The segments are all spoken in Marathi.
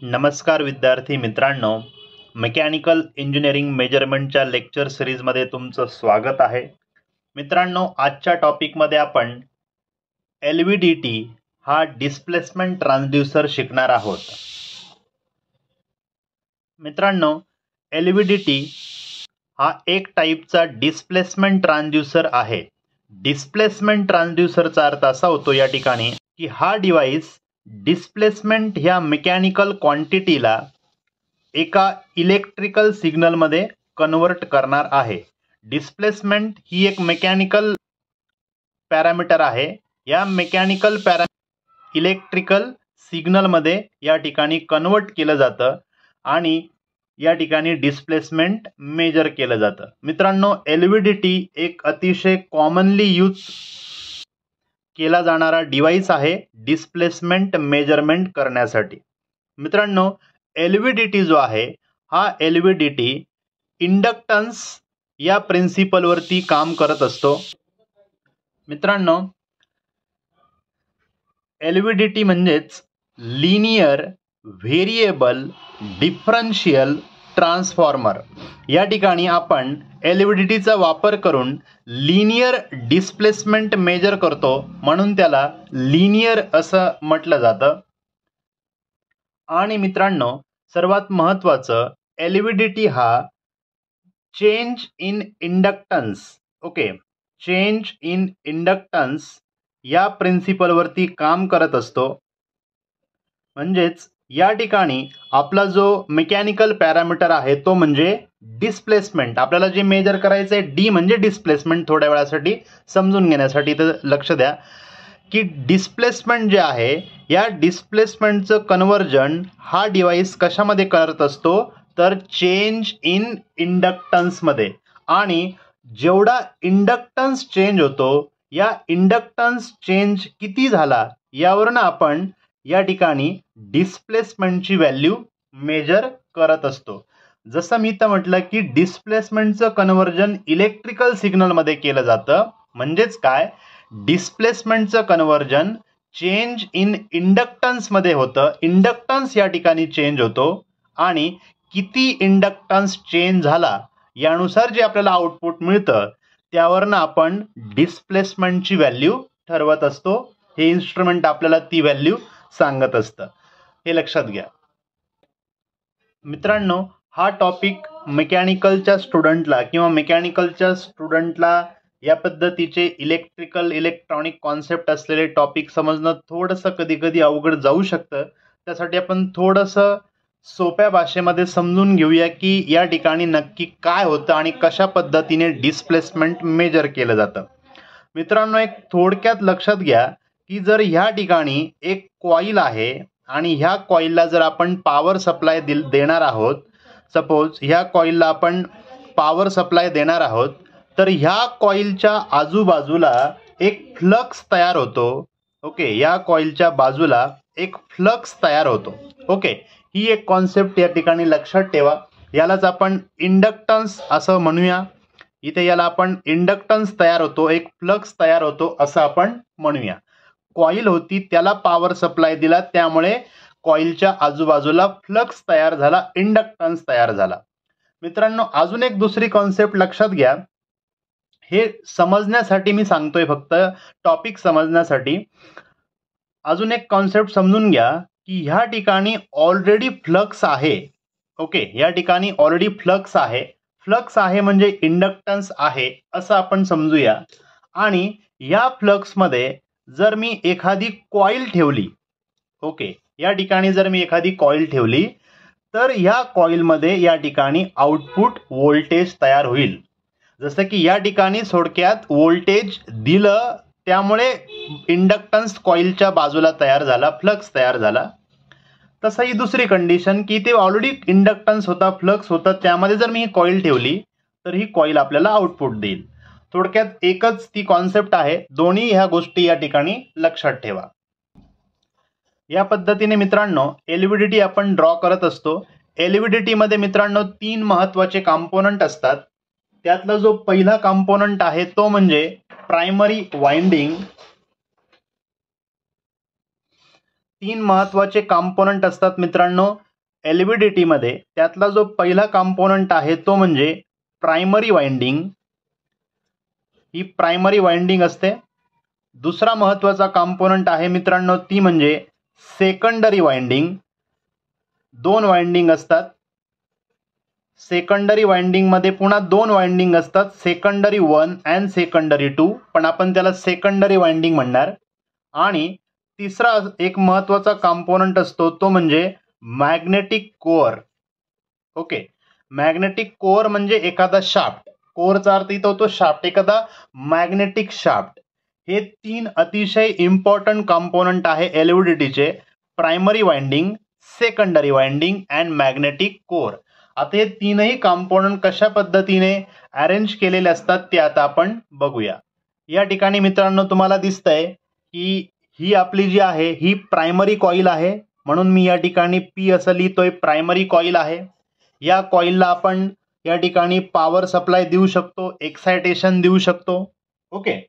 नमस्कार विद्यार्थी मित्रांनो, मेकॅनिकल इंजिनिअरिंग मेजरमेंटच्या लेक्चर सिरीजमध्ये तुमचं स्वागत आहे. मित्रांनो, आजच्या टॉपिकमध्ये आपण LVDT हा डिस्प्लेसमेंट ट्रान्सड्यूसर शिकणार आहोत. मित्रांनो, LVDT हा एक टाईपचा डिस्प्लेसमेंट ट्रान्सड्यूसर आहे. डिस्प्लेसमेंट ट्रान्सड्यूसरचा अर्थ असा होतो या ठिकाणी की हा डिव्हाइस डिस्प्लेसमेंट ह्या मेकॅनिकल क्वांटिटीला एका इलेक्ट्रिकल सिग्नलमध्ये कन्वर्ट करणार आहे. डिस्प्लेसमेंट ही एक मेकॅनिकल पॅरामीटर आहे. या मेकॅनिकल इलेक्ट्रिकल सिग्नलमध्ये या ठिकाणी कन्वर्ट केलं जातं आणि या ठिकाणी डिस्प्लेसमेंट मेजर केलं जातं. मित्रांनो, LVDT एक अतिशय कॉमनली यूज केला जाणारा डिव्हाइस आहे डिस्प्लेसमेंट मेजरमेंट करण्यासाठी. मित्रांनो, LVDT जो आहे हा LVDT इंडक्टन्स या प्रिन्सिपलवरती काम करत असतो. मित्रांनो, LVDT म्हणजेच लिनियर व्हेरिएबल डिफरन्शियल ट्रान्सफॉर्मर. या ठिकाणी आपण LVDTचा वापर करून लिनियर डिस्प्लेसमेंट मेजर करतो, म्हणून त्याला लिनियर असं म्हटलं जातं. आणि मित्रांनो, सर्वात महत्त्वाचं, LVDT हा change in inductance change in inductance या प्रिन्सिपलवरती काम करत असतो. म्हणजेच या ठिकाणी आपला जो मेकॅनिकल पॅरामीटर आहे तो म्हणजे डिस्प्लेसमेंट. आपल्याला जे मेजर करायचं आहे D म्हणजे डिस्प्लेसमेंट. थोड्या वेळासाठी समजून घेण्यासाठी तर लक्ष द्या की डिस्प्लेसमेंट जे आहे या डिस्प्लेसमेंटचं कन्वर्जन हा डिव्हाइस कशामध्ये करत असतो तर चेंज इन इंडक्टन्समध्ये. आणि जेवढा इंडक्टन्स चेंज होतो या इंडक्टन्स चेंज किती झाला यावरून आपण या ठिकाणी डिस्प्लेसमेंटची व्हॅल्यू मेजर करत असतो. जसं मी तर म्हटलं की डिस्प्लेसमेंटचं कन्वर्जन इलेक्ट्रिकल सिग्नलमध्ये केलं जातं. म्हणजेच काय, डिस्प्लेसमेंटचं कन्वर्जन चेंज इन इंडक्टन्समध्ये होतं. इंडक्टन्स या ठिकाणी चेंज होतो आणि किती इंडक्टन्स चेंज झाला यानुसार जे आपल्याला आउटपुट मिळतं त्यावरनं आपण डिस्प्लेसमेंटची व्हॅल्यू ठरवत असतो. हे इन्स्ट्रुमेंट आपल्याला ती व्हॅल्यू सांगत असतं. हे लक्षात घ्या. मित्रांनो, हा टॉपिक मेकॅनिकलच्या स्टुडंटला या पद्धतीचे इलेक्ट्रॉनिक कॉन्सेप्ट असलेले टॉपिक समजणं थोडंसं कधी अवघड जाऊ शकतं. त्यासाठी आपण थोडंसं सोप्या भाषेमध्ये समजून घेऊया की या ठिकाणी नक्की काय होतं आणि कशा पद्धतीने डिस्प्लेसमेंट मेजर केलं जातं. मित्रांनो, एक थोडक्यात लक्षात घ्या की जर ह्या ठिकाणी एक कॉईल आहे आणि ह्या कॉईलला जर आपण पॉवर सप्लाय देणार आहोत, सपोज ह्या कॉईलला आपण पॉवर सप्लाय देणार आहोत, तर ह्या कॉईलच्या आजूबाजूला एक फ्लक्स तयार होतो. या कॉईलच्या बाजूला एक फ्लक्स तयार होतो. ही एक कॉन्सेप्ट या ठिकाणी लक्षात ठेवा. यालाच आपण इंडक्टन्स असं म्हणूया. इथे याला आपण इंडक्टन्स तयार होतो, एक फ्लक्स तयार होतो असं आपण म्हणूया. कॉईल होती, त्याला पॉवर सप्लाय दिला, त्यामुळे कॉईलच्या आजूबाजूला फ्लक्स तयार झाला, इंडक्टन्स तयार झाला. मित्रांनो, अजून एक दुसरी कॉन्सेप्ट लक्षात घ्या. हे समजण्यासाठी मी सांगतोय, फक्त टॉपिक समजण्यासाठी. अजून एक कॉन्सेप्ट समजून घ्या की ह्या ठिकाणी ऑलरेडी फ्लक्स आहे. या ठिकाणी ऑलरेडी फ्लक्स आहे. फ्लक्स आहे म्हणजे इंडक्टन्स आहे असं आपण समजूया. आणि या फ्लक्समध्ये जर मी एखादी कॉईल ठेवली, या ठिकाणी जर मी एखादी कॉईल ठेवली तर या कॉईलमध्ये या ठिकाणी आउटपुट व्होल्टेज तयार होईल. जसं की या ठिकाणी थोडक्यात व्होल्टेज दिलं त्यामुळे इंडक्टन्स कॉईलच्या बाजूला तयार झाला, फ्लक्स तयार झाला. तसं ही दुसरी कंडिशन की ते ऑलरेडी इंडक्टन्स होता, फ्लक्स होता, त्यामध्ये जर मी ही कॉईल ठेवली तर ही कॉईल आपल्याला आउटपुट देईल. थोडक्यात एकच ती कॉन्सेप्ट आहे. दोन्ही ह्या गोष्टी या ठिकाणी लक्षात ठेवा. या पद्धतीने मित्रांनो LVDT आपण ड्रॉ करत असतो. LVDT मध्ये मित्रांनो 3 महत्त्वाचे कंपोनंट असतात. त्यातला जो पहिला कंपोनंट आहे तो म्हणजे प्रायमरी वाइंडिंग. 3 महत्त्वाचे कंपोनंट असतात मित्रांनो. LVDT मध्ये त्यातला जो पहिला कंपोनंट आहे तो म्हणजे प्रायमरी वाइंडिंग, ही प्रायमरी वाइंडिंग असते. दुसरा महत्त्वाचा कंपोनंट आहे मित्रांनो ती म्हणजे सेकंडरी वाइंडिंग. दोन वाइंडिंग असतात. सेकंडरी वाइंडिंग मध्ये पुन्हा दोन वाइंडिंग असतात, सेकंडरी 1 अँड सेकंडरी 2, पण आपण त्याला सेकंडरी वाइंडिंग म्हणणार. आणि तिसरा एक महत्त्वाचा कंपोनंट असतो तो म्हणजे magnetic core. Okay, magnetic core म्हणजे एखादा शाफ्ट, कोअरचा अर्थ इथं होतो शाफ्ट, एखादा मॅग्नेटिक शाफ्ट. हे तीन अतिशय इम्पॉर्टंट कंपोनंट आहे LVDTचे: primary winding, secondary winding and magnetic core. आता हे तीनही कंपोनंट कशा पद्धतीने अरेंज केलेले असतात ते आता आपण बघूया. या ठिकाणी मित्रांनो तुम्हाला दिसतंय की ही आपली जी आहे ही प्रायमरी कॉईल आहे, म्हणून मी या ठिकाणी P असं लिहितोय, प्रायमरी कॉईल आहे. या कॉईलला आपण या ठिकाणी पॉवर सप्लाय देऊ शकतो, एक्सायटेशन देऊ शकतो. ओके,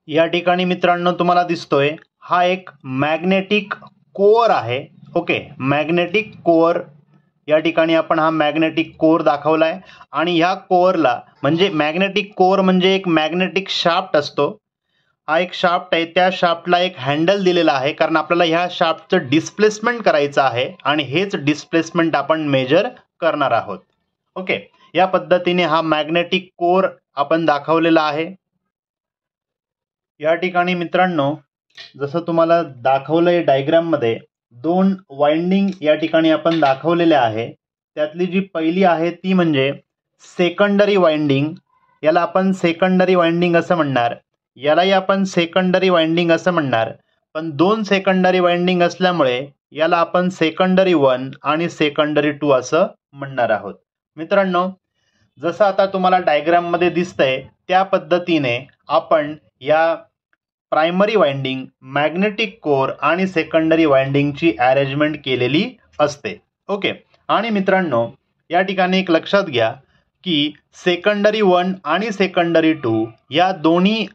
या ठिकाणी मित्रांनो तुम्हाला दिसतोय हा एक मॅग्नेटिक कोअर आहे. ओके, मॅग्नेटिक कोअर, या ठिकाणी आपण हा मॅग्नेटिक कोअर दाखवलाय. आणि ह्या कोअरला म्हणजे मॅग्नेटिक कोअर म्हणजे एक मॅग्नेटिक शाफ्ट असतो. हा एक शाफ्ट आहे, त्या शाफ्टला एक हँडल दिलेला आहे कारण आपल्याला ह्या शाफ्टचं डिस्प्लेसमेंट करायचं आहे आणि हेच डिस्प्लेसमेंट आपण मेजर करणार आहोत. ओके, या पद्धतीने हा मॅग्नेटिक कोअर आपण दाखवलेला आहे. या ठिकाणी मित्रांनो जसं तुम्हाला दाखवलंय डायग्राम मध्ये दोन वाइंडिंग या ठिकाणी आपण दाखवलेले आहे. त्यातली जी पहिली आहे ती म्हणजे सेकंडरी वाइंडिंग. याला आपण सेकंडरी वाइंडिंग असं म्हणणार, यालाही आपण सेकंडरी वाइंडिंग असं म्हणणार. पण दोन सेकंडरी वाइंडिंग असल्यामुळे याला आपण सेकंडरी 1 आणि सेकंडरी 2 असं म्हणणार आहोत. मित्रांनो जसं आता तुम्हाला डायग्राम मध्ये दिसतंय त्या पद्धतीने आपण या प्रायमरी वाइंडिंग, मॅग्नेटिक कोअर आणि सेकंडरी वाइंडिंगची अरेंजमेंट केलेली असते. ओके, आणि मित्रांनो या ठिकाणी एक लक्षात घ्या की सेकंडरी 1 आणि सेकंडरी 2 या दोन्ही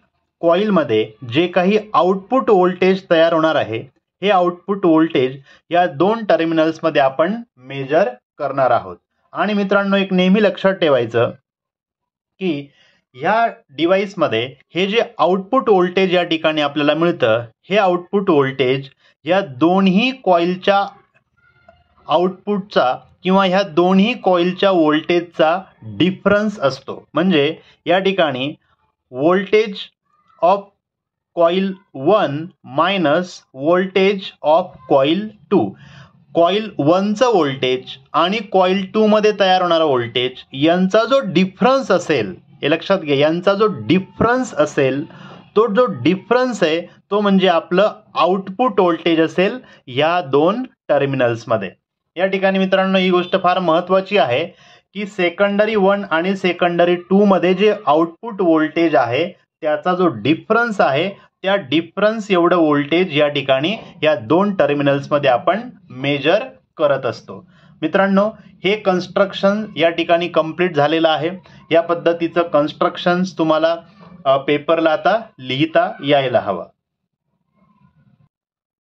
कॉइलमध्ये जे काही आउटपुट व्होल्टेज तयार होणार आहे हे आउटपुट व्होल्टेज या दोन टर्मिनल्समध्ये आपण मेजर करणार आहोत. आणि मित्रांनो एक नेहमी लक्षात ठेवायचं की ह्या डिव्हाइसमध्ये हे जे आउटपुट व्होल्टेज या ठिकाणी आपल्याला मिळतं हे आउटपुट व्होल्टेज या दोन्ही कॉइलच्या आउटपुटचा किंवा ह्या दोन्ही कॉइलच्या व्होल्टेजचा डिफरन्स असतो. म्हणजे या ठिकाणी voltage of coil 1 minus voltage of coil 2, coil 1चं व्होल्टेज आणि कॉइल 2 मध्ये तयार होणारा व्होल्टेज यांचा जो डिफरन्स असेल, हे लक्षात घ्या, यांचा जो डिफरन्स असेल तो जो डिफरन्स आहे तो म्हणजे आपलं आउटपुट व्होल्टेज असेल या दोन टर्मिनल्समध्ये. या ठिकाणी मित्रांनो ही गोष्ट फार महत्त्वाची आहे की सेकंडरी 1 आणि सेकंडरी 2 मध्ये जे आउटपुट व्होल्टेज आहे त्याचा जो डिफरन्स आहे त्या डिफरन्स एवढं व्होल्टेज या ठिकाणी या दोन टर्मिनल्समध्ये आपण मेजर करत असतो. मित्रांनो हे कन्स्ट्रक्शन या ठिकाणी कंप्लीट झालेलं आहे. या पद्धतीचं कन्स्ट्रक्शन तुम्हाला पेपरला आता लिहिता यायला हवं.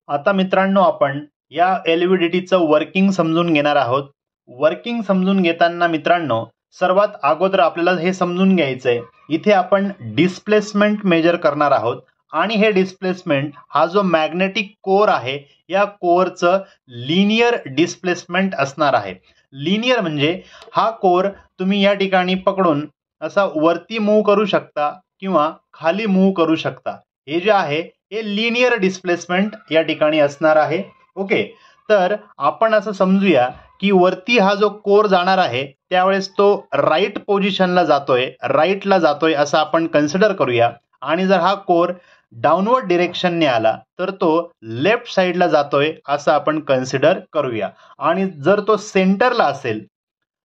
आता मित्रांनो आपण या LVDTचं वर्किंग समजून घेणार आहोत. वर्किंग समजून घेताना मित्रांनो सर्वात अगोदर आपल्याला हे समजून घ्यायचंय इथे आपण डिस्प्लेसमेंट मेजर करणार आहोत आणि हे डिस्प्लेसमेंट हा जो मॅग्नेटिक कोअर आहे या कोअरचं लिनियर डिस्प्लेसमेंट असणार आहे. लिनियर म्हणजे हा कोअर तुम्ही या ठिकाणी पकडून असा वरती मूव्ह करू शकता किंवा खाली मूव्ह करू शकता. हे जे आहे हे लिनियर डिस्प्लेसमेंट या ठिकाणी असणार आहे. ओके, तर आपण असं समजूया की वरती हा जो कोअर जाणार आहे त्यावेळेस तो राईट पोझिशनला जातोय, राईटला जातोय असं आपण कन्सिडर करूया. आणि जर हा कोअर डाऊनवर्ड डिरेक्शनने आला तर तो लेफ्ट साईडला जातोय असं आपण कन्सिडर करूया. आणि जर तो सेंटरला असेल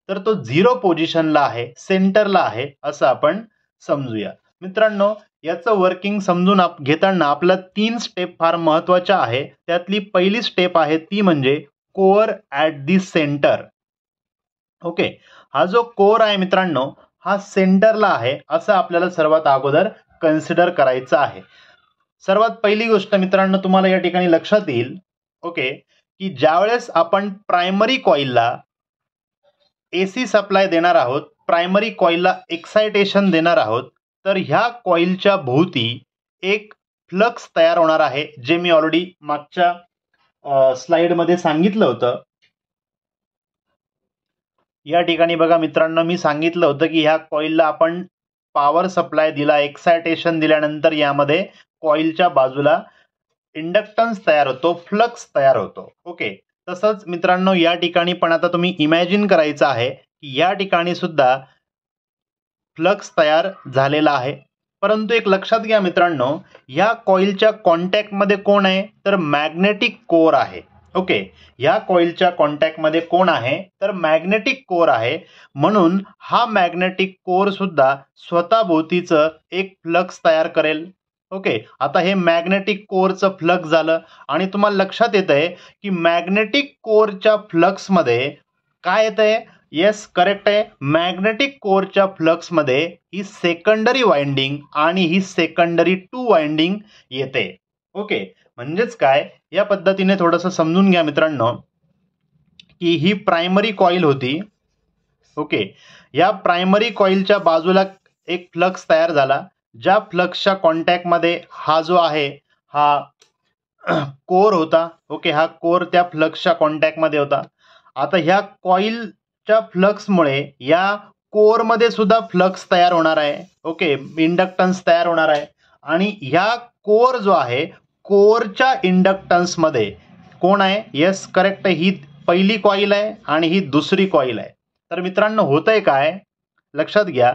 तर तो 0 पोझिशनला आहे, सेंटरला आहे असं आपण समजूया. मित्रांनो याचं वर्किंग समजून घेताना आपल्या 3 स्टेप फार महत्त्वाच्या आहे. त्यातली पहिली स्टेप आहे ती म्हणजे core at the centre. Okay, हा जो कोअर आहे मित्रांनो हा सेंटरला आहे असं आपल्याला सर्वात अगोदर कन्सिडर करायचं आहे. सर्वात पहिली गोष्ट मित्रांनो तुम्हाला या ठिकाणी लक्षात येईल ओके की ज्यावेळेस आपण प्रायमरी कॉइलला AC सप्लाय देणार आहोत, प्रायमरी कॉइलला एक्साइटेशन देणार आहोत, तर ह्या कॉइलच्या भोवती एक फ्लक्स तयार होणार आहे, जे मी ऑलरेडी मागच्या स्लाइडमध्ये सांगितलं होतं. या ठिकाणी बघा मित्रांनो, मी सांगितलं होतं की ह्या कॉइलला आपण पॉवर सप्लाय दिला, एक्साइटेशन दिल्यानंतर यामध्ये कॉइलच्या बाजूला इंडक्टन्स तयार होतो, फ्लक्स तयार होतो. ओके, तसंच मित्रांनो या ठिकाणी पण आता तुम्ही इमॅजिन करायचं आहे की या ठिकाणी सुद्धा फ्लक्स तयार झालेला आहे. परंतु एक लक्षात घ्या मित्रांनो, या कॉइलच्या कॉन्टॅक्टमध्ये कोण आहे, तर मॅग्नेटिक कोर आहे. ओके, या कॉइलच्या कॉन्टॅक्टमध्ये कोण आहे, तर मॅग्नेटिक कोर आहे. म्हणून हा मॅग्नेटिक कोर सुद्धा स्वतःभोवतीचं एक फ्लक्स तयार करेल. ओके, आता हे मॅग्नेटिक कोरचं फ्लक्स झालं आणि तुम्हाला लक्षात येत आहे की मॅग्नेटिक कोरच्या फ्लक्समध्ये काय येत आहे, येस करेक्ट आहे, मॅग्नेटिक कोरच्या फ्लक्समध्ये ही सेकंडरी वाइंडिंग आणि ही सेकंडरी 2 वाइंडिंग येते. ओके, म्हणजेच काय, या पद्धतीने थोडंसं समजून घ्या मित्रांनो की ही प्रायमरी कॉइल होती. ओके, या प्रायमरी कॉइलच्या बाजूला एक फ्लक्स तयार झाला, ज्या फ्लक्सच्या कॉन्टॅक्टमध्ये हा जो आहे हा कोर होता. ओके, हा कोर त्या फ्लक्सच्या कॉन्टॅक्टमध्ये होता. आता ह्या कॉइलच्या फ्लक्समुळे या कोरमध्ये सुद्धा फ्लक्स तयार होणार आहे. ओके, इंडक्टन्स तयार होणार आहे आणि ह्या कोर जो आहे, कोरच्या इंडक्टन्समध्ये कोण आहे, येस करेक्ट, ही पहिली कॉइल आहे आणि ही दुसरी कॉइल आहे. तर मित्रांनो होतंय काय, लक्षात घ्या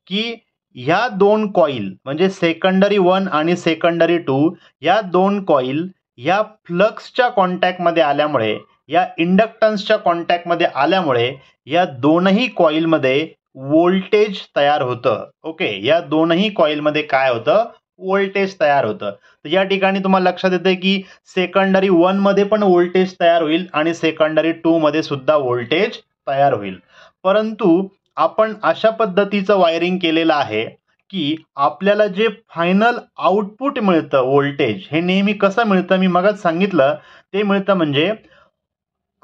की ह्या दोन कॉइल म्हणजे सेकंडरी 1 आणि सेकंडरी 2 या दोन कॉइल ह्या फ्लक्सच्या कॉन्टॅक्टमध्ये आल्यामुळे, या इंडक्टन्सच्या कॉन्टॅक्टमध्ये आल्यामुळे या दोनही कॉइलमध्ये व्होल्टेज तयार होतं. ओके, या दोनही कॉइलमध्ये काय होतं, व्होल्टेज तयार होतं. तर या ठिकाणी तुम्हाला लक्षात येते की सेकंडरी 1 मध्ये पण व्होल्टेज तयार होईल आणि सेकंडरी 2 मध्ये सुद्धा व्होल्टेज तयार होईल. परंतु आपण अशा पद्धतीचं वायरिंग केलेलं आहे की आपल्याला जे फायनल आउटपुट मिळतं व्होल्टेज, हे नेहमी कसं मिळतं, मी मगाच सांगितलं, ते मिळतं म्हणजे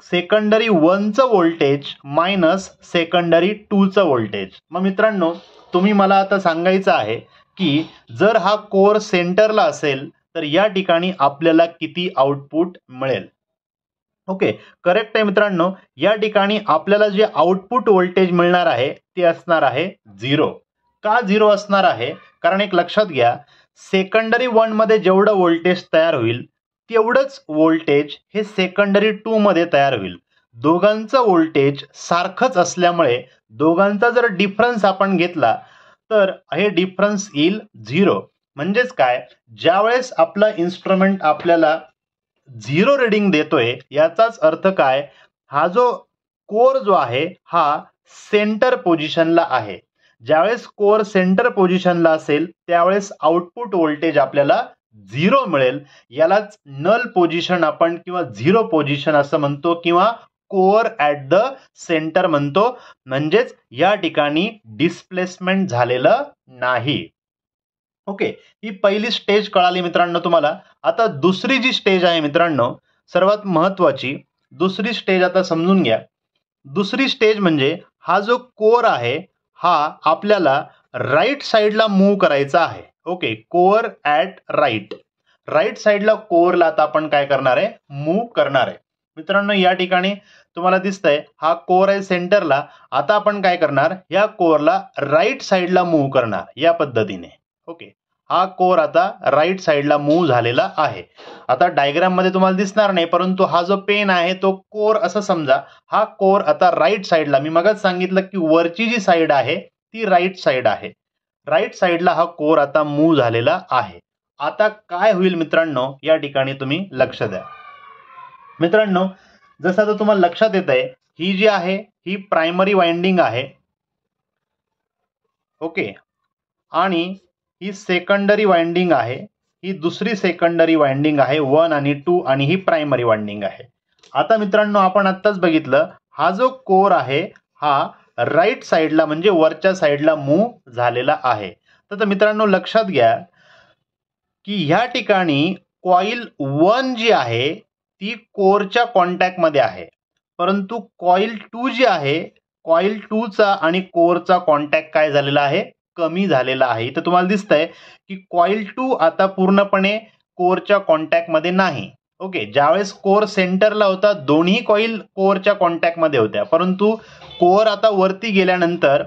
सेकंडरी 1चं व्होल्टेज मायनस सेकंडरी 2चं व्होल्टेज. मग मित्रांनो तुम्ही मला आता सांगायचं आहे की जर हा कोर सेंटरला असेल तर या ठिकाणी आपल्याला किती आउटपुट मिळेल. ओके, करेक्ट आहे मित्रांनो, या ठिकाणी आपल्याला जे आउटपुट व्होल्टेज मिळणार आहे ते असणार आहे 0. का 0 असणार आहे, कारण एक लक्षात घ्या, सेकंडरी 1 मध्ये जेवढं व्होल्टेज तयार होईल तेवढंच व्होल्टेज हे सेकंडरी 2 मध्ये तयार होईल. दोघांचं व्होल्टेज सारखंच असल्यामुळे दोघांचा जर डिफरन्स आपण घेतला तर हे डिफरन्स येईल 0. म्हणजेच काय, ज्यावेळेस आपला इन्स्ट्रुमेंट आपल्याला 0 रीडिंग देतोय, याचाच अर्थ काय, हा जो कोर जो आहे हा सेंटर पोझिशनला आहे. ज्यावेळेस कोर सेंटर पोझिशनला असेल त्यावेळेस आउटपुट व्होल्टेज आपल्याला 0 मिळेल. यालाच नल पोझिशन आपण किंवा 0 पोझिशन असं म्हणतो किंवा कोर ॲट द सेंटर म्हणतो. म्हणजेच या ठिकाणी डिस्प्लेसमेंट झालेलं नाही. ओके, ही पहिली स्टेज कळाली मित्रांनो तुम्हाला. आता दुसरी जी स्टेज आहे मित्रांनो, सर्वात महत्वाची दुसरी स्टेज आता समजून घ्या. दुसरी स्टेज म्हणजे हा जो कोर आहे हा आपल्याला राईट साईडला मूव्ह करायचा आहे. ओके, कोर ॲट राईट साईडला कोरला आता आपण काय करणार आहे, मूव्ह करणार आहे. मित्रांनो या ठिकाणी तुम्हाला दिसतंय हा कोर आहे सेंटरला. आता आपण काय करणार, या कोरला राईट साईडला मूव्ह करणार या पद्धतीने. ओके, हा कोर आता राईट साईडला मूव्ह झालेला आहे. आता डायग्राम मध्ये तुम्हाला दिसणार नाही, परंतु हा जो पेन आहे तो कोर असं समजा. हा कोर आता राईट साईडला, मी मगाच सांगितलं की वरची जी साईड आहे ती राईट साईड आहे, राईट साईडला हा कोर आता मूव्ह झालेला आहे. आता काय होईल मित्रांनो, या ठिकाणी तुम्ही लक्ष द्या. मित्रांनो जसं आता तुम्हाला लक्षात येत आहे, ही जी आहे ही प्रायमरी वाइंडिंग आहे. ओके, आणि ही सेकंडरी वाइंडिंग आहे, ही दुसरी सेकंडरी वाइंडिंग आहे 1 आणि 2, आणि ही प्रायमरी वाइंडिंग आहे. आता मित्रांनो आपण आत्ताच बघितलं, हा जो कोर आहे हा राईट साईडला म्हणजे वरच्या साईडला मूव्ह झालेला आहे. तर मित्रांनो लक्षात घ्या की ह्या ठिकाणी कॉइल 1 जी आहे ती कोरच्या कॉन्टॅक्टमध्ये आहे, परंतु कॉईल 2 जी आहे, कॉईल 2 चा आणि कोरचा कॉन्टॅक्ट काय झालेला आहे, कमी झालेला आहे. इथं तुम्हाला दिसतंय की कॉईल 2 आता पूर्णपणे कोरच्या कॉन्टॅक्टमध्ये नाही. ओके, ज्यावेळेस कोर सेंटरला होता दोन्ही कॉईल कोरच्या कॉन्टॅक्टमध्ये होत्या, परंतु कोर आता वरती गेल्यानंतर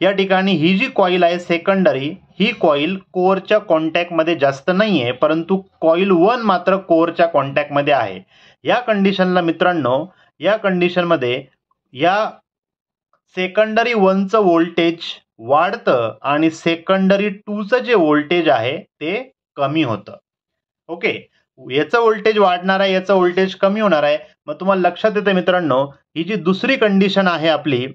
या ठिकाणी ही जी कॉईल आहे सेकंडरी, ही कॉईल कोरच्या कॉन्टॅक्टमध्ये जास्त नाहीये, परंतु कॉईल 1 मात्र कोरच्या कॉन्टॅक्टमध्ये आहे. या कंडिशनला मित्रांनो, या कंडिशनमध्ये या सेकंडरी 1 चं व्होल्टेज वाढतं आणि सेकंडरी 2 चं जे व्होल्टेज आहे ते कमी होतं. ओके, याचं व्होल्टेज वाढणार आहे, याचं व्होल्टेज कमी होणार आहे. मग तुम्हाला लक्षात येतं मित्रांनो, ही जी दुसरी कंडिशन आहे आपली,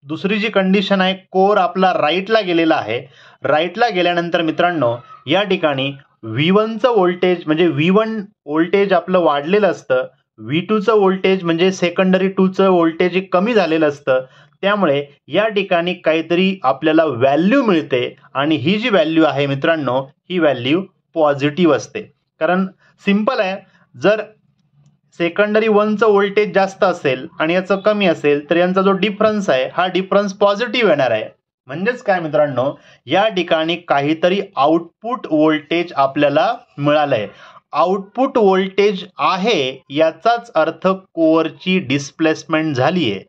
दुसरी जी कंडिशन आहे, कोर आपला राईटला गेलेला आहे. राईटला गेल्यानंतर मित्रांनो या ठिकाणी V1 चं व्होल्टेज म्हणजे V1 व्होल्टेज आपलं वाढलेलं असतं, V2 चं व्होल्टेज म्हणजे सेकंडरी 2 चं व्होल्टेज कमी झालेलं असतं. त्यामुळे या ठिकाणी काहीतरी आपल्याला व्हॅल्यू मिळते आणि ही जी व्हॅल्यू आहे मित्रांनो, ही व्हॅल्यू पॉझिटिव्ह असते. कारण सिंपल आहे, जर सेकंडरी 1 चं व्होल्टेज जास्त असेल आणि याचं कमी असेल तर यांचा जो डिफरन्स आहे हा डिफरन्स पॉझिटिव्ह येणार आहे. म्हणजेच काय मित्रांनो, या ठिकाणी काहीतरी आउटपुट व्होल्टेज आपल्याला मिळालंय. आउटपुट व्होल्टेज आहे याचाच अर्थ कोरची डिस्प्लेसमेंट झालीये.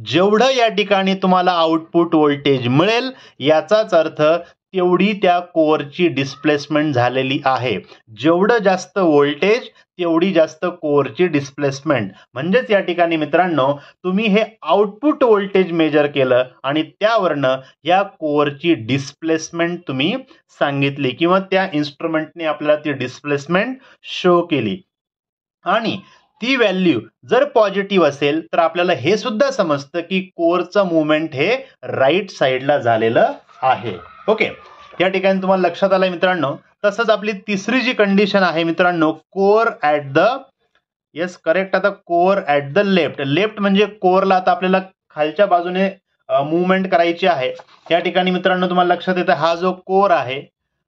जेवढं या ठिकाणी तुम्हाला आउटपुट व्होल्टेज मिळेल याचाच अर्थ तेवढी त्या कोरची डिस्प्लेसमेंट झालेली आहे. जेवढं जास्त व्होल्टेज तेवढी जास्त कोरची डिस्प्लेसमेंट. म्हणजेच या ठिकाणी मित्रांनो तुम्ही हे आउटपुट व्होल्टेज मेजर केलं आणि त्यावरनं या कोरची डिस्प्लेसमेंट तुम्ही सांगितली किंवा त्या इन्स्ट्रुमेंटने आपल्याला ती डिस्प्लेसमेंट शो केली. आणि ती व्हॅल्यू जर पॉझिटिव्ह असेल तर आपल्याला हे सुद्धा समजतं की कोरचं मुवमेंट हे राईट साईडला झालेलं आहे. ओके, या ठिकाणी तुम्हाला लक्षात आलंय मित्रांनो. तसंच आपली तिसरी जी कंडिशन आहे मित्रांनो, core at the, yes correct, आता core at the left. Left म्हणजे कोरला आता आपल्याला खालच्या बाजूने मुवमेंट करायची आहे. या ठिकाणी मित्रांनो तुम्हाला लक्षात येतं हा जो कोर आहे,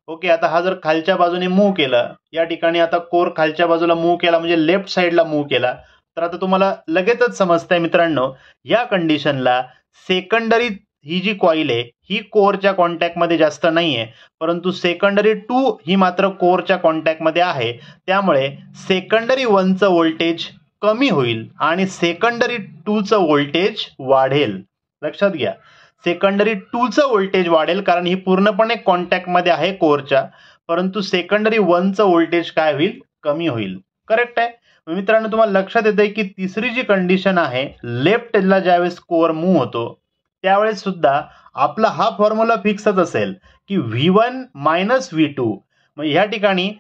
ओके, आता हा जर खालच्या बाजूने मूव्ह केलं, या ठिकाणी आता कोर खालच्या बाजूला मूव्ह केला म्हणजे लेफ्ट साईडला मूव्ह केला, तर आता तुम्हाला लगेचच समजतंय मित्रांनो, या कंडिशनला सेकंडरी ही जी कॉईल आहे ही कोरच्या कॉन्टॅक्टमध्ये जास्त नाहीये, परंतु सेकंडरी 2 ही मात्र कोरच्या कॉन्टॅक्टमध्ये आहे. त्यामुळे सेकंडरी 1 चं व्होल्टेज कमी होईल आणि सेकंडरी 2 चं व्होल्टेज वाढेल. लक्षात घ्या, सेकंडरी 2 चं व्होल्टेज वाढेल कारण ही पूर्णपणे कॉन्टॅक्टमध्ये आहे कोरच्या, परंतु सेकंडरी 1 चं व्होल्टेज काय होईल, कमी होईल. करेक्ट आहे. मित्रांनो तुम्हाला लक्षात येतंय की तिसरी जी कंडिशन आहे, लेफ्टला ज्यावेळेस कोर मूव्ह होतो त्यावेळेस सुद्धा आपला हा फॉर्म्युला फिक्सच असेल की V1 मायनस V2. मग या ठिकाणी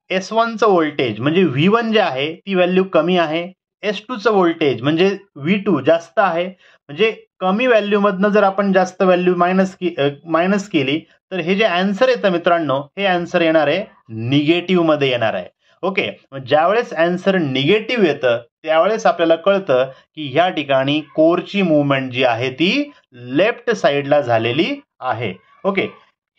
S1 चं व्होल्टेज म्हणजे V1 जे आहे ती व्हॅल्यू कमी आहे, S2 चं व्होल्टेज म्हणजे V2 जास्त आहे. म्हणजे कमी व्हॅल्यू मधनं जर आपण जास्त व्हॅल्यू मायनस केली तर हे जे आन्सर येतं मित्रांनो, हे आन्सर येणार आहे निगेटिव्ह मध्ये येणार आहे. ओके, ज्यावेळेस आन्सर निगेटिव्ह येतं त्यावेळेस आपल्याला कळतं की ह्या ठिकाणी कोरची मुवमेंट जी आहे ती लेफ्ट साईडला झालेली आहे. ओके,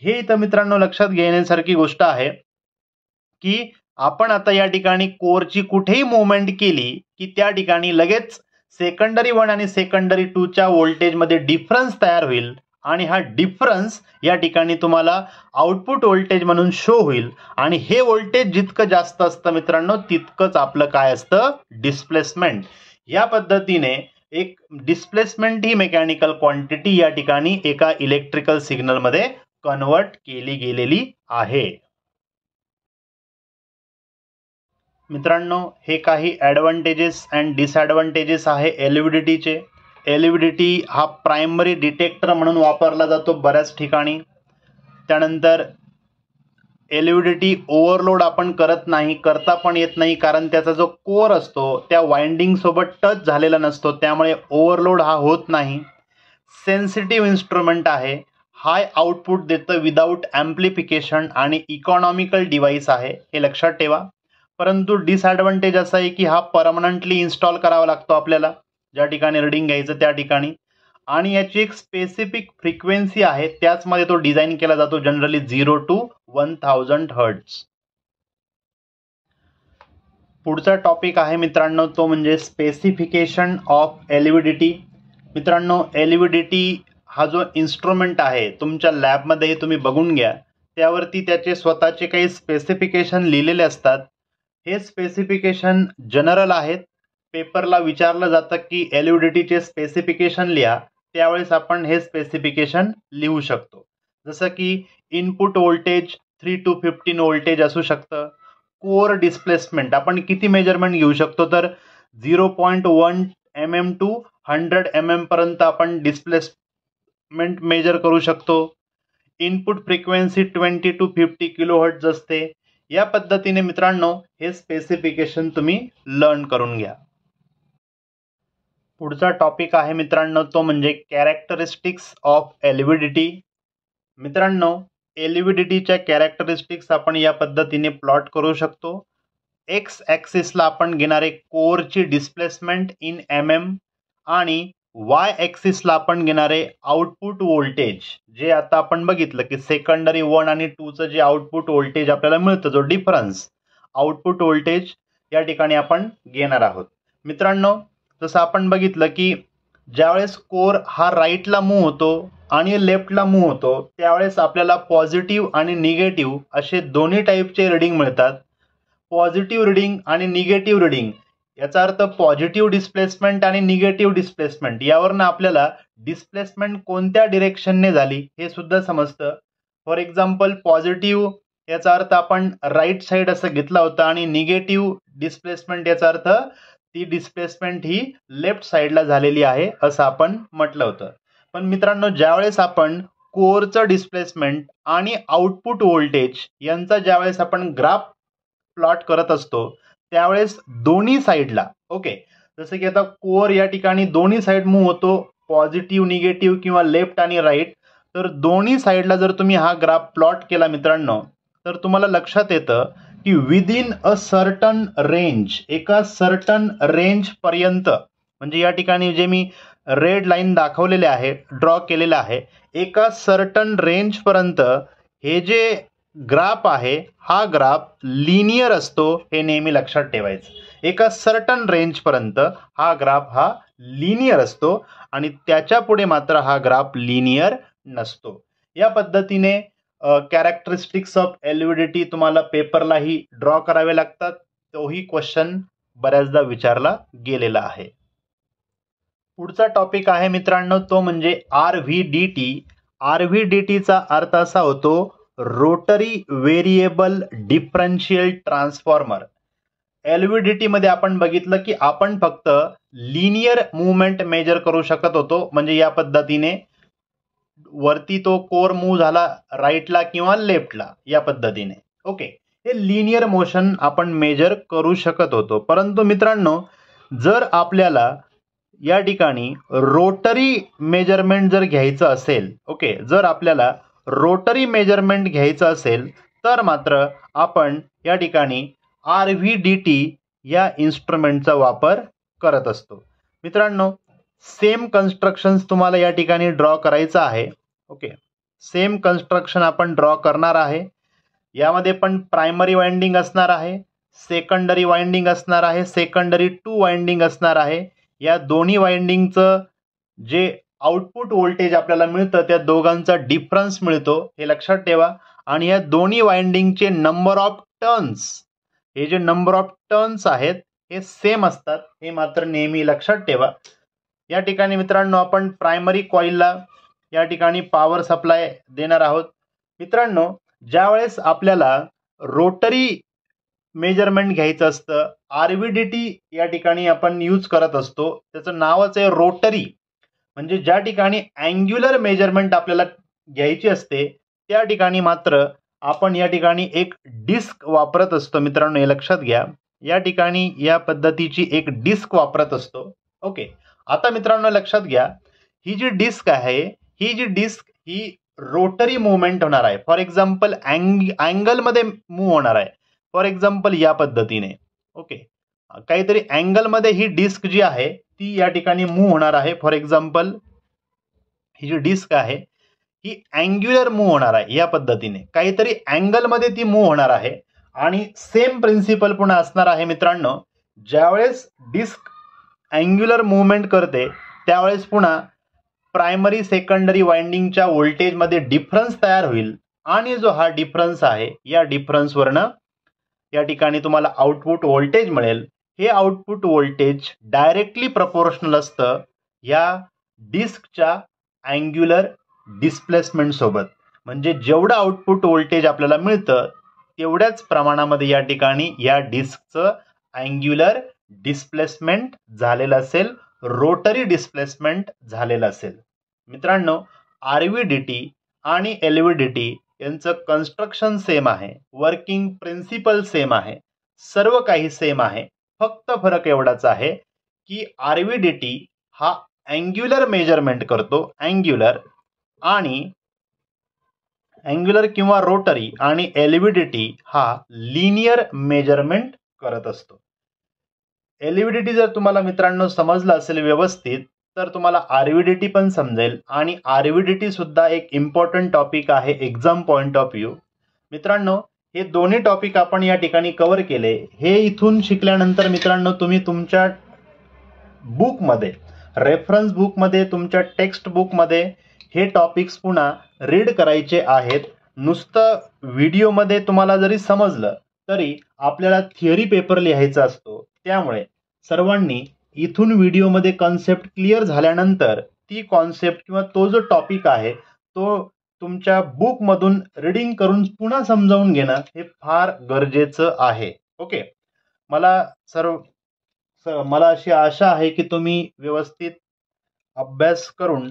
हे इथं मित्रांनो लक्षात घेण्यासारखी गोष्ट आहे की आपण आता या ठिकाणी कोरची कुठेही मुवमेंट केली की त्या ठिकाणी लगेच सेकंडरी 1 आणि सेकंडरी 2 च्या व्होल्टेज मध्ये डिफरन्स तयार होईल आणि हा डिफरन्स या ठिकाणी तुम्हाला आउटपुट व्होल्टेज म्हणून शो होईल आणि हे व्होल्टेज जितकं जास्त असतं मित्रांनो तितकंच आपलं काय असतं, डिस्प्लेसमेंट. या पद्धतीने एक डिस्प्लेसमेंट ही मेकॅनिकल क्वांटिटी या ठिकाणी एका इलेक्ट्रिकल सिग्नल मध्ये कन्वर्ट केली गेलेली आहे. मित्रांनो हे काही ॲडव्हान्टेजेस अँड डिसॲडव्हान्टेजेस आहे एलव्हीडीटीचे. एलव्हीडीटी हा प्रायमरी डिटेक्टर म्हणून वापरला जातो बऱ्याच ठिकाणी. त्यानंतर एलव्हीडीटी ओव्हरलोड आपण करत नाही, करता पण येत नाही, कारण त्याचा जो कोर असतो त्या वाइंडिंग सोबत टच झालेला नसतो, त्यामुळे ओव्हरलोड हा होत नाही. सेन्सिटिव्ह इन्स्ट्रुमेंट आहे, हाय आउटपुट देतं विदाऊट ॲम्प्लिफिकेशन आणि इकॉनॉमिकल डिव्हाइस आहे, हे लक्षात ठेवा. परंतु डिसॲडव्हान्टेज असा आहे की हा परमनंटली इन्स्टॉल करावा लागतो आपल्याला, ज्या ठिकाणी रिडिंग घ्यायचं त्या ठिकाणी, आणि याची एक स्पेसिफिक फ्रिक्वेन्सी आहे, त्याचमध्ये तो डिझाईन केला जातो जनरली 0 to 1000 हर्ट्ज. पुढचा टॉपिक आहे मित्रांनो तो म्हणजे स्पेसिफिकेशन ऑफ एलव्हीडीटी. मित्रांनो, एलव्हीडीटी हा जो इन्स्ट्रुमेंट आहे तुमच्या लॅबमध्ये तुम्ही बघून घ्या, त्यावरती त्याचे स्वतःचे काही स्पेसिफिकेशन लिहिलेले असतात. हे स्पेसिफिकेशन जनरल आहेत. पेपरला विचारलं जातं की एलव्हीडीटीचे स्पेसिफिकेशन लिहा, त्यावेळेस आपण हे स्पेसिफिकेशन लिहू शकतो. जसं की इनपुट व्होल्टेज 3 to 15 व्होल्टेज असू शकतं. कोर डिस्प्लेसमेंट आपण किती मेजरमेंट घेऊ शकतो, तर 0.1 mm टू 100 mm पर्यंत आपण डिस्प्लेसमेंट मेजर करू शकतो. इनपुट फ्रिक्वेन्सी 20 to 50 किलोहर्ट्ज असते. या पद्धतीने मित्रांनो हे स्पेसिफिकेशन तुम्ही लर्न करून घ्या. पुढचा टॉपिक आहे मित्रांनो तो म्हणजे कॅरेक्टरिस्टिक्स ऑफ एलव्हीडीटी. मित्रांनो, एलव्हीडीटीच्या कॅरेक्टरिस्टिक्स आपण या पद्धतीने प्लॉट करू शकतो. एक्स ॲक्सिसला आपण घेणारे कोरची डिस्प्लेसमेंट इन mm आणि वाय ॲक्सिसला आपण घेणारे आउटपुट व्होल्टेज, जे आता आपण बघितलं की सेकंडरी 1 आणि 2चं जे आउटपुट व्होल्टेज आपल्याला मिळतं, जो डिफरन्स आउटपुट व्होल्टेज या ठिकाणी आपण घेणार आहोत. मित्रांनो, जसं आपण बघितलं की ज्यावेळेस कोर हा राईटला मूव्ह होतो आणि लेफ्टला मूव्ह होतो, त्यावेळेस आपल्याला पॉझिटिव्ह आणि निगेटिव्ह असे दोन्ही टाईपचे रिडिंग मिळतात. पॉझिटिव्ह रिडिंग आणि निगेटिव्ह रिडिंग, याचा अर्थ पॉझिटिव्ह डिस्प्लेसमेंट आणि निगेटिव्ह डिस्प्लेसमेंट, यावरनं आपल्याला डिस्प्लेसमेंट कोणत्या डिरेक्शनने झाली हे सुद्धा समजतं. फॉर एक्झाम्पल, पॉझिटिव्ह याचा अर्थ आपण राईट साईड असं घेतला होता आणि निगेटिव्ह डिस्प्लेसमेंट याचा अर्थ ती डिस्प्लेसमेंट ही लेफ्ट साईडला झालेली आहे असं आपण म्हटलं होतं. पण मित्रांनो, ज्यावेळेस आपण कोरचं डिस्प्लेसमेंट आणि आउटपुट व्होल्टेज यांचा ज्यावेळेस आपण ग्राफ प्लॉट करत असतो, त्यावेळेस दोन्ही साईडला जसं की आता कोर या ठिकाणी दोन्ही साईड मूव्ह होतो, पॉझिटिव्ह निगेटिव्ह किंवा लेफ्ट आणि राईट. तर दोन्ही साईडला जर तुम्ही हा ग्राफ प्लॉट केला मित्रांनो, तर तुम्हाला लक्षात येतं की विदिन अ सर्टन रेंज, एका सर्टन रेंज पर्यंत, म्हणजे या ठिकाणी जे मी रेड लाईन दाखवलेले आहे, ड्रॉ केलेलं आहे, एका सर्टन रेंज पर्यंत हे जे ग्राफ आहे हा ग्राफ लिनियर असतो, हे नेहमी लक्षात ठेवायचं. एका सर्टन रेंज पर्यंत हा ग्राफ हा लिनियर असतो आणि त्याच्या पुढे मात्र हा ग्राफ लिनियर नसतो. या पद्धतीने कॅरेक्टरिस्टिक्स ऑफ एलव्हीडीटी तुम्हाला पेपरलाही ड्रॉ करावे लागतात. तोही क्वेश्चन बऱ्याचदा विचारला गेलेला आहे. पुढचा टॉपिक आहे मित्रांनो तो म्हणजे RVDT. RVDTचा अर्थ असा होतो rotary variable differential transformer. LVDT मध्ये आपण बघितलं की आपण फक्त लिनियर मूव्हमेंट मेजर करू शकत होतो, म्हणजे या पद्धतीने वरती तो कोर मूव्ह झाला राईटला किंवा लेफ्टला, या पद्धतीने हे लिनियर मोशन आपण मेजर करू शकत होतो. परंतु मित्रांनो, जर आपल्याला या ठिकाणी रोटरी मेजरमेंट जर घ्यायचं असेल, जर आपल्याला रोटरी मेजरमेंट घ्यायचं असेल तर मात्र आपण या ठिकाणी RVDT या इन्स्ट्रुमेंटचा वापर करत असतो. मित्रांनो, सेम कन्स्ट्रक्शन्स तुम्हाला या ठिकाणी ड्रॉ करायचं आहे. सेम कन्स्ट्रक्शन आपण ड्रॉ करणार आहे. यामध्ये पण प्रायमरी वाइंडिंग असणार आहे, सेकंडरी वाइंडिंग असणार आहे, सेकंडरी 2 वाइंडिंग असणार आहे. या दोन्ही वाइंडिंगचं जे आउटपुट व्होल्टेज आपल्याला मिळतं त्या दोघांचा डिफरन्स मिळतो, हे लक्षात ठेवा. आणि या दोन्ही वाइंडिंगचे नंबर ऑफ टर्न्स, हे जे नंबर ऑफ टर्न्स आहेत हे सेम असतात, हे मात्र नेहमी लक्षात ठेवा. या ठिकाणी मित्रांनो आपण प्रायमरी कॉइलला या ठिकाणी पॉवर सप्लाय देणार आहोत. मित्रांनो, ज्यावेळेस आपल्याला रोटरी मेजरमेंट घ्यायचं असतं, RVDT या ठिकाणी आपण यूज करत असतो, त्याचं नावच आहे रोटरी. म्हणजे ज्या ठिकाणी अँग्युलर मेजरमेंट आपल्याला घ्यायची असते त्या ठिकाणी मात्र आपण या ठिकाणी एक डिस्क वापरत असतो. मित्रांनो, हे लक्षात घ्या, या ठिकाणी या पद्धतीची एक डिस्क वापरत असतो. आता मित्रांनो लक्षात घ्या, ही जी डिस्क आहे ही रोटरी मुवमेंट होणार आहे. फॉर एक्झाम्पल अँगलमध्ये मूव्ह होणार आहे. फॉर एक्झाम्पल या पद्धतीने काहीतरी अँगलमध्ये ही डिस्क जी आहे ती या ठिकाणी मूव्ह होणार आहे. फॉर एक्झाम्पल ही जी डिस्क आहे ही अँग्युलर मूव्ह होणार आहे, या पद्धतीने काहीतरी अँगलमध्ये ती मूव्ह होणार आहे. आणि सेम प्रिन्सिपल पुन्हा असणार आहे मित्रांनो, ज्यावेळेस डिस्क अँग्युलर मुवमेंट करते त्यावेळेस पुन्हा प्रायमरी सेकंडरी वाइंडिंगच्या व्होल्टेजमध्ये डिफरन्स तयार होईल आणि जो हा डिफरन्स आहे या डिफरन्सवरनं या ठिकाणी तुम्हाला आउटपुट व्होल्टेज मिळेल. हे आउटपुट व्होल्टेज डायरेक्टली प्रपोर्शनल असतं या डिस्कच्या अँग्युलर डिस्प्लेसमेंट सोबत. म्हणजे जेवढं आउटपुट व्होल्टेज आपल्याला मिळतं तेवढ्याच प्रमाणामध्ये या ठिकाणी या डिस्कचं अँग्युलर डिस्प्लेसमेंट झालेलं असेल, रोटरी डिस्प्लेसमेंट झालेलं असेल. मित्रांनो, आरव्हीडीटी आणि एलव्हीडीटी यांचं कन्स्ट्रक्शन सेम आहे, वर्किंग प्रिन्सिपल सेम आहे, सर्व काही सेम आहे. फक्त फरक एवढाच आहे की आरव्हीडीटी हा अँग्युलर मेजरमेंट करतो, अँग्युलर किंवा रोटरी, आणि एलव्हीडीटी हा लिनियर मेजरमेंट करत असतो. एलव्हीडीटी जर तुम्हाला मित्रांनो समजलं असेल व्यवस्थित तर तुम्हाला आरव्हीडीटी पण समजेल. आणि आरव्हीडीटी सुद्धा एक इम्पॉर्टंट टॉपिक आहे एक्झाम पॉइंट ऑफ व्ह्यू. मित्रांनो, हे दोन्ही टॉपिक आपण या ठिकाणी कव्हर केले. हे इथून शिकल्यानंतर मित्रांनो तुम्ही तुमच्या बुकमध्ये, रेफरन्स बुकमध्ये, तुमच्या टेक्स्ट बुकमध्ये हे टॉपिक्स पुन्हा रीड करायचे आहेत. नुसतं व्हिडिओमध्ये तुम्हाला जरी समजलं तरी आपल्याला थिअरी पेपर लिहायचा असतो. त्यामुळे सर्वांनी इथून व्हिडिओमध्ये कॉन्सेप्ट क्लिअर झाल्यानंतर ती कॉन्सेप्ट किंवा तो जो टॉपिक आहे तो तुमच्या बुकमधून रीडिंग करून पुन्हा समजावून घेणं हे फार गरजेचं आहे. ओके, मला अशी आशा आहे की तुम्ही व्यवस्थित अभ्यास करून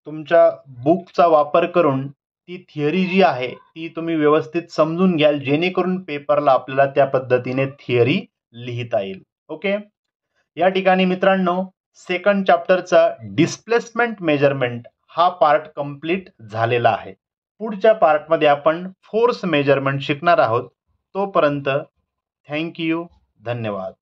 तुमच्या बुकचा वापर करून ती थिअरी जी आहे ती तुम्ही व्यवस्थित समजून घ्याल, जेणेकरून पेपरला आपल्याला त्या पद्धतीने थिअरी लिहिता येईल. ओके, या ठिकाणी मित्रांनो सेकंड चॅप्टरचा डिस्प्लेसमेंट मेजरमेंट हा पार्ट कंप्लीट झालेला आहे. पुढच्या पार्टमध्ये आपण फोर्स मेजरमेंट शिकणार आहोत. तोपर्यंत थँक्यू, धन्यवाद.